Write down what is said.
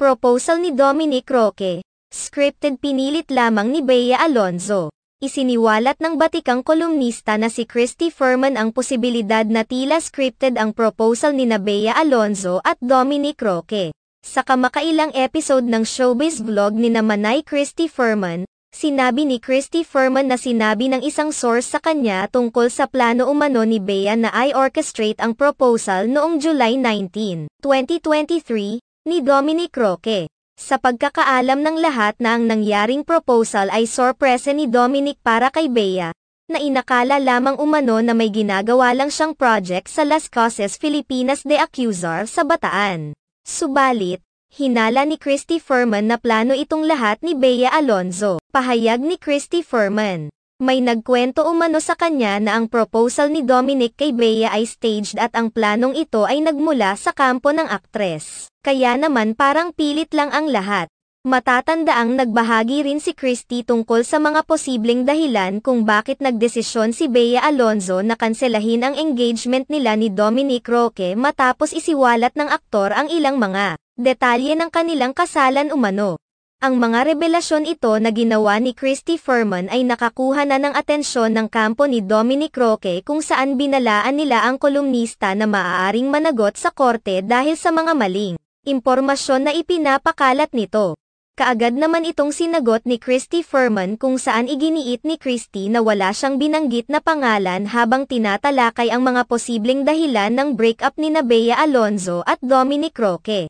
Proposal ni Dominic Roque. Scripted pinilit lamang ni Bea Alonzo. Isiniwalat ng batikang kolumnista na si Christy Furman ang posibilidad na tila scripted ang proposal ni Bea Alonzo at Dominic Roque. Sa kamakailang episode ng showbiz vlog ni Manay Christy Furman, sinabi ni Christy Furman na sinabi ng isang source sa kanya tungkol sa plano umano ni Bea na i-orchestrate ang proposal noong July 19, 2023, ni Dominic Roque. Sa pagkakaalam ng lahat na ang nangyaring proposal ay sorpresa ni Dominic para kay Bea, na inakala lamang umano na may ginagawa lang siyang project sa Las Casas Filipinas de Accusar sa Bataan. Subalit, hinala ni Christy Furman na plano itong lahat ni Bea Alonzo. Pahayag ni Christy Furman, may nagkwento umano sa kanya na ang proposal ni Dominic kay Bea ay staged at ang planong ito ay nagmula sa kampo ng aktres. Kaya naman parang pilit lang ang lahat. Matatandaang nagbahagi rin si Christy tungkol sa mga posibleng dahilan kung bakit nagdesisyon si Bea Alonzo na kanselahin ang engagement nila ni Dominic Roque matapos isiwalat ng aktor ang ilang mga detalye ng kanilang kasalan umano. Ang mga revelasyon ito na ginawa ni Christy Furman ay nakakuha na ng atensyon ng kampo ni Dominic Roque kung saan binalaan nila ang kolumnista na maaaring managot sa korte dahil sa mga maling impormasyon na ipinapakalat nito. Kaagad naman itong sinagot ni Christy Furman kung saan iginiit ni Christy na wala siyang binanggit na pangalan habang tinatalakay ang mga posibleng dahilan ng breakup ni Bea Alonzo at Dominic Roque.